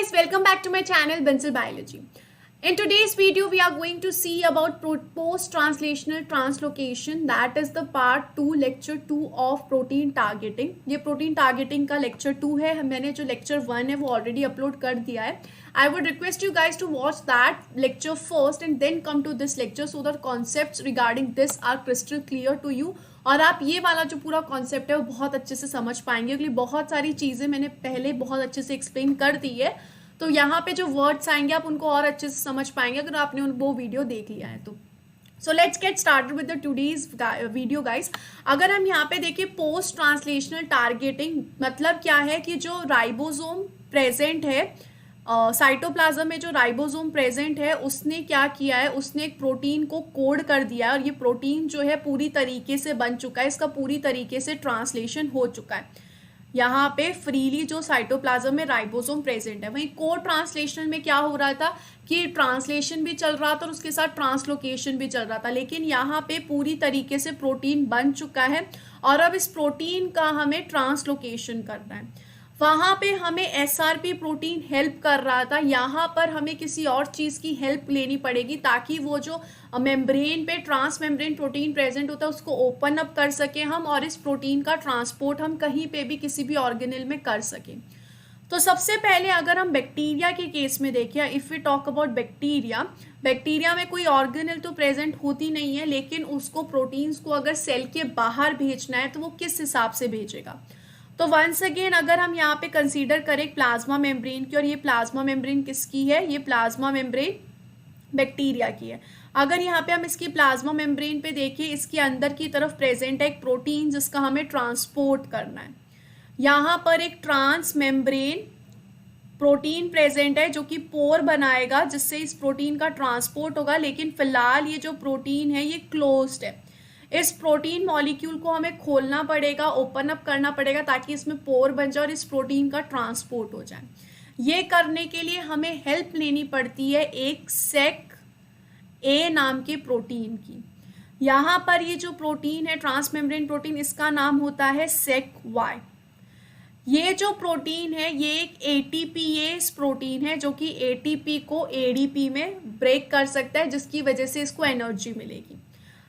guys, welcome back to my channel Benzel Biology. In today's video we are going to see about post translational translocation, that is the part 2 lecture 2 of protein targeting. ये protein targeting का lecture 2 है. मैंने जो lecture 1 है वो already upload कर दिया है. I would request you guys to watch that lecture first and then come to this lecture so that concepts regarding this are crystal clear to you. और आप ये वाला जो पूरा कॉन्सेप्ट है वो बहुत अच्छे से समझ पाएंगे, क्योंकि बहुत सारी चीज़ें मैंने पहले बहुत अच्छे से एक्सप्लेन कर दी है. तो यहाँ पे जो वर्ड्स आएंगे आप उनको और अच्छे से समझ पाएंगे अगर आपने वो वीडियो देख लिया है तो. So let's get started with the today's video guys. अगर हम यहाँ पे देखें पोस्ट ट्रांसलेशनल टारगेटिंग मतलब क्या है कि जो राइबोसोम प्रेजेंट है साइटोप्लाज्म में, जो राइबोसोम प्रेजेंट है उसने क्या किया है, उसने एक प्रोटीन को कोड कर दिया है और ये प्रोटीन जो है पूरी तरीके से बन चुका है, इसका पूरी तरीके से ट्रांसलेशन हो चुका है. यहाँ पे फ्रीली जो साइटोप्लाज्म में राइबोसोम प्रेजेंट है. वहीं कोड ट्रांसलेशन में क्या हो रहा था कि ट्रांसलेशन भी चल रहा था और उसके साथ ट्रांसलोकेशन भी चल रहा था, लेकिन यहाँ पे पूरी तरीके से प्रोटीन बन चुका है और अब इस प्रोटीन का हमें ट्रांसलोकेशन करना है. वहाँ पे हमें एसआरपी प्रोटीन हेल्प कर रहा था, यहाँ पर हमें किसी और चीज़ की हेल्प लेनी पड़ेगी ताकि वो जो मेम्ब्रेन पे ट्रांस मेम्ब्रेन प्रोटीन प्रेजेंट होता है उसको ओपन अप कर सकें हम और इस प्रोटीन का ट्रांसपोर्ट हम कहीं पे भी किसी भी ऑर्गेनेल में कर सकें. तो सबसे पहले अगर हम बैक्टीरिया के केस में देखें, if we talk about bacteria में कोई ऑर्गेनेल तो प्रेजेंट होती नहीं है, लेकिन उसको प्रोटीन्स को अगर सेल के बाहर भेजना है तो वो किस हिसाब से भेजेगा. तो वंस अगेन अगर हम यहाँ पे कंसीडर करें प्लाज्मा मेम्ब्रेन की, और ये प्लाज्मा मेम्ब्रेन किसकी है, ये प्लाज्मा मेम्ब्रेन बैक्टीरिया की है. अगर यहाँ पे हम इसकी प्लाज्मा मेम्ब्रेन पे देखें, इसके अंदर की तरफ प्रेजेंट है एक प्रोटीन जिसका हमें ट्रांसपोर्ट करना है. यहाँ पर एक ट्रांस मेम्ब्रेन प्रोटीन प्रेजेंट है जो कि पोर बनाएगा जिससे इस प्रोटीन का ट्रांसपोर्ट होगा, लेकिन फिलहाल ये जो प्रोटीन है ये क्लोज्ड है. इस प्रोटीन मॉलिक्यूल को हमें खोलना पड़ेगा, ओपन अप करना पड़ेगा ताकि इसमें पोर बन जाए और इस प्रोटीन का ट्रांसपोर्ट हो जाए. ये करने के लिए हमें हेल्प लेनी पड़ती है एक सेक ए नाम के प्रोटीन की. यहाँ पर ये जो प्रोटीन है ट्रांस मेम्ब्रेन प्रोटीन, इसका नाम होता है सेक वाई. ये जो प्रोटीन है ये एक एटीपीएस प्रोटीन है जो कि एटीपी को एडीपी में ब्रेक कर सकता है, जिसकी वजह से इसको एनर्जी मिलेगी.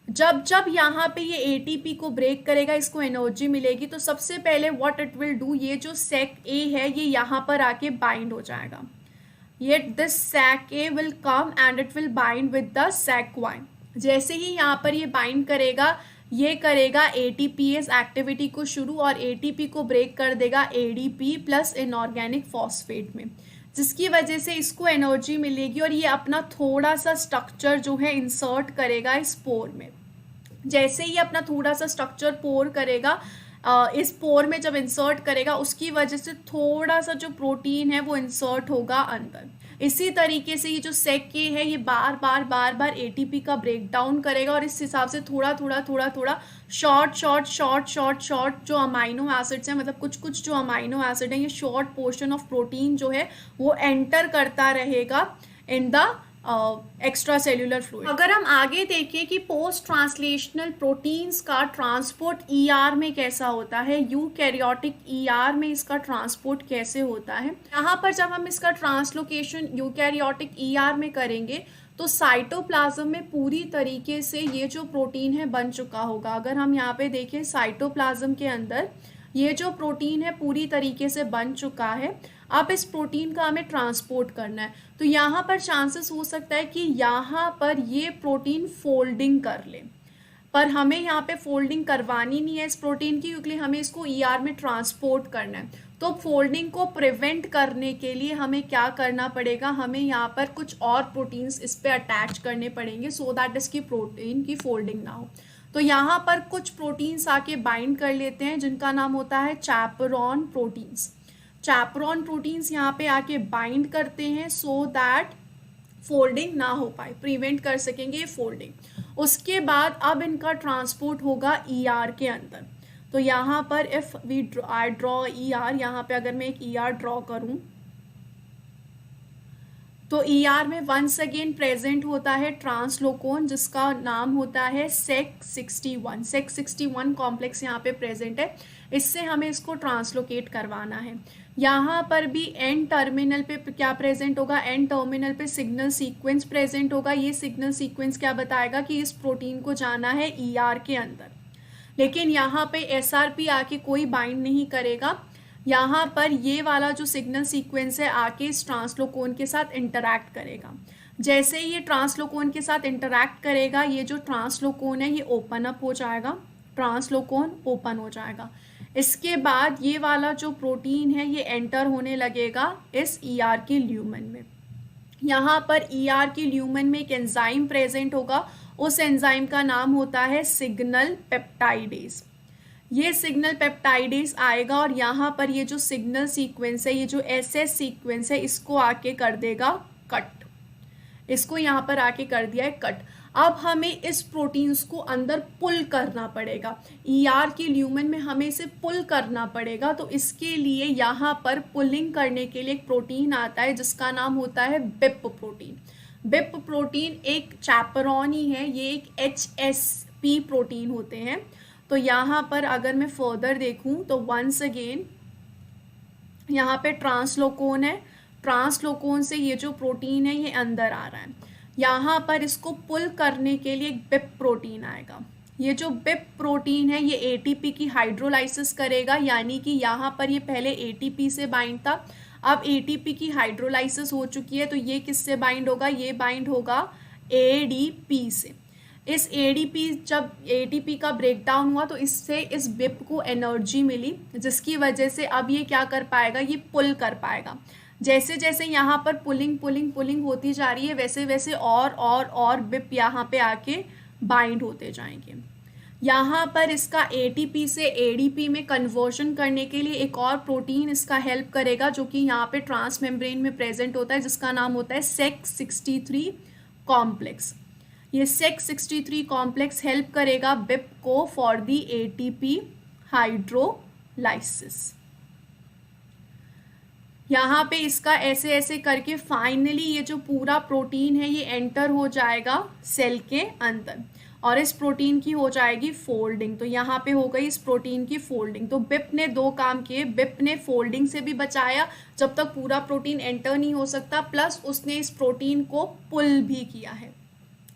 जब जब यहाँ पे ये एटीपी को ब्रेक करेगा, इसको एनर्जी मिलेगी, तो सबसे पहले व्हाट इट विल डू, ये जो सेक ए है ये यहाँ पर आके बाइंड हो जाएगा. ये this sac a will come and it will bind with the sac y. जैसे ही यहाँ पर ये बाइंड करेगा, ये करेगा एटीपीएस एक्टिविटी को शुरू और एटीपी को ब्रेक कर देगा एडीपी प्लस इनऑर्गेनिक फॉस्फेट में, जिसकी वजह से इसको एनर्जी मिलेगी और ये अपना थोड़ा सा स्ट्रक्चर जो है इंसर्ट करेगा इस पोर में. जैसे ही अपना थोड़ा सा स्ट्रक्चर पोर करेगा, इस पोर में जब इंसर्ट करेगा उसकी वजह से थोड़ा सा जो प्रोटीन है वो इंसर्ट होगा अंदर. इसी तरीके से ये जो सेक के है ये बार बार एटीपी का ब्रेक डाउन करेगा और इस हिसाब से थोड़ा शॉर्ट जो अमाइनो एसिड्स हैं, मतलब कुछ जो अमाइनो एसिड हैं, ये शॉर्ट पोर्शन ऑफ प्रोटीन जो है वो एंटर करता रहेगा in the extra cellular fluid. अगर हम आगे देखें कि पोस्ट ट्रांसलेशनल प्रोटीन्स का ट्रांसपोर्ट ईआर में कैसा होता है, यूकैरियोटिक ईआर में इसका ट्रांसपोर्ट कैसे होता है. यहाँ पर जब हम इसका ट्रांसलोकेशन यूकैरियोटिक ईआर में करेंगे तो साइटोप्लाज्म में पूरी तरीके से ये जो प्रोटीन है बन चुका होगा. अगर हम यहाँ पे देखें साइटोप्लाज्म के अंदर ये जो प्रोटीन है पूरी तरीके से बन चुका है. अब इस प्रोटीन का हमें ट्रांसपोर्ट करना है, तो यहाँ पर चांसेस हो सकता है कि यहाँ पर ये प्रोटीन फोल्डिंग कर ले, पर हमें यहाँ पे फोल्डिंग करवानी नहीं है इस प्रोटीन की, क्योंकि हमें इसको ईआर में ट्रांसपोर्ट करना है. तो फोल्डिंग को प्रिवेंट करने के लिए हमें क्या करना पड़ेगा, हमें यहाँ पर कुछ और प्रोटीन्स इस पर अटैच करने पड़ेंगे सो दैट इसकी प्रोटीन की फोल्डिंग ना हो. तो यहाँ पर कुछ प्रोटीन्स आके बाइंड कर लेते हैं जिनका नाम होता है चैपरॉन प्रोटीन्स. चैपरॉन प्रोटीन्स यहाँ पे आके बाइंड करते हैं सो दैट फोल्डिंग ना हो पाए, प्रिवेंट कर सकेंगे फोल्डिंग. उसके बाद अब इनका ट्रांसपोर्ट होगा ईआर के अंदर. तो यहाँ पर if we I draw ER, यहाँ पे अगर मैं एक ईआर ड्रॉ करूँ तो ER में वंस अगेन प्रेजेंट होता है ट्रांसलोकोन जिसका नाम होता है SEC61। SEC61 कॉम्प्लेक्स यहाँ पे प्रेजेंट है, इससे हमें इसको ट्रांसलोकेट करवाना है। यहाँ पर भी एंड टर्मिनल पे क्या प्रेजेंट होगा, एंड टर्मिनल पे सिग्नल सीक्वेंस प्रेजेंट होगा। ये सिग्नल सीक्वेंस क्या बताएगा कि इस प्रोटीन को जाना है ER के अंदर, लेकिन यहाँ पे SRP आके कोई बाइंड नहीं करेगा। यहाँ पर ये वाला जो सिग्नल सीक्वेंस है आके इस ट्रांसलोकोन के साथ इंटरैक्ट करेगा। जैसे ही ये ट्रांसलोकोन के साथ इंटरैक्ट करेगा, ये जो ट्रांसलोकोन है ये ओपन अप हो जाएगा, ट्रांसलोकोन ओपन हो जाएगा। इसके बाद ये वाला जो प्रोटीन है ये एंटर होने लगेगा इस ER के ल्यूमेन में। यहाँ पर ER के ल्यूमेन में एक एंजाइम प्रेजेंट होगा, उस एंजाइम का नाम होता है सिग्नल पेप्टाइडेज। ये सिग्नल पेप्टाइडेज आएगा और यहाँ पर ये जो सिग्नल सीक्वेंस है, ये जो SS सीक्वेंस है, इसको आके कर देगा कट। इसको यहाँ पर आके कर दिया है कट। अब हमें इस प्रोटीन्स को अंदर पुल करना पड़ेगा, ER के ल्यूमेन में हमें इसे पुल करना पड़ेगा। तो इसके लिए यहाँ पर पुलिंग करने के लिए एक प्रोटीन आता है जिसका नाम होता है BIP प्रोटीन। BIP प्रोटीन एक चैपरॉन ही है, ये एक HSP प्रोटीन होते हैं। तो यहाँ पर अगर मैं फर्दर देखूँ तो वंस अगेन यहाँ पे ट्रांसलोकोन है, ट्रांसलोकोन से ये जो प्रोटीन है ये अंदर आ रहा है। यहाँ पर इसको पुल करने के लिए एक BIP प्रोटीन आएगा। ये जो BIP प्रोटीन है ये ATP की हाइड्रोलाइसिस करेगा, यानी कि यहाँ पर ये पहले ATP से बाइंड था, अब ATP की हाइड्रोलाइसिस हो चुकी है। तो ये किससे बाइंड होगा, ये बाइंड होगा ADP से। इस जब ATP का ब्रेकडाउन हुआ तो इससे इस BIP को एनर्जी मिली, जिसकी वजह से अब ये क्या कर पाएगा, ये पुल कर पाएगा। जैसे जैसे यहाँ पर पुलिंग होती जा रही है, वैसे वैसे और BIP यहाँ पे आके बाइंड होते जाएंगे। यहाँ पर इसका ATP से ADP में कन्वर्शन करने के लिए एक और प्रोटीन इसका हेल्प करेगा, जो कि यहाँ पे ट्रांस मेम्ब्रेन में प्रेजेंट होता है, जिसका नाम होता है SEC63 कॉम्प्लेक्स। ये SEC63 कॉम्प्लेक्स हेल्प करेगा BIP को फॉर दी ATP हाइड्रोलाइसिस। यहाँ पे इसका ऐसे ऐसे करके फाइनली ये जो पूरा प्रोटीन है ये एंटर हो जाएगा सेल के अंदर, और इस प्रोटीन की हो जाएगी फोल्डिंग। तो यहाँ पे हो गई इस प्रोटीन की फोल्डिंग। तो BIP ने दो काम किए, BIP ने फोल्डिंग से भी बचाया जब तक पूरा प्रोटीन एंटर नहीं हो सकता, प्लस उसने इस प्रोटीन को पुल भी किया है।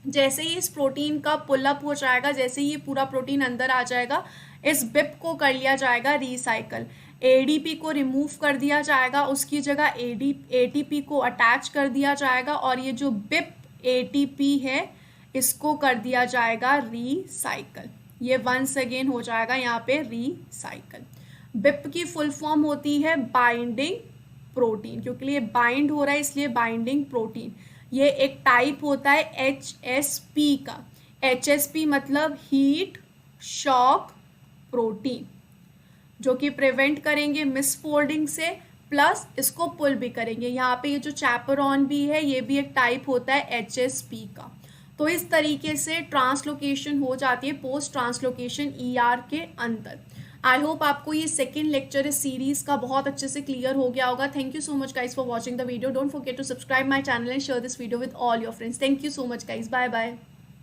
जैसे ही इस प्रोटीन का पुल अप हो जाएगा, जैसे ही ये पूरा प्रोटीन अंदर आ जाएगा, इस BIP को कर लिया जाएगा रिसाइकल। ADP को रिमूव कर दिया जाएगा, उसकी जगह ATP को अटैच कर दिया जाएगा, और ये जो BIP ATP है इसको कर दिया जाएगा रिसाइकल। ये वंस अगेन हो जाएगा यहाँ पे रिसाइकल। BIP की फुल फॉर्म होती है बाइंडिंग प्रोटीन, क्योंकि ये बाइंड हो रहा है इसलिए बाइंडिंग प्रोटीन। ये एक टाइप होता है HSP का। HSP मतलब हीट शॉक प्रोटीन, जो कि प्रिवेंट करेंगे मिसफोल्डिंग से, प्लस इसको पुल भी करेंगे। यहाँ पे ये जो चैपरॉन भी है ये भी एक टाइप होता है HSP का। तो इस तरीके से ट्रांसलोकेशन हो जाती है पोस्ट ट्रांसलोकेशन ER के अंदर। आई होप आपको ये सेकेंड लेक्चर इस सीरीज का बहुत अच्छे से क्लियर हो गया होगा। Thank you so much guys for watching the video. Don't forget to subscribe my channel and share this video with all your friends. Thank you so much guys, bye bye.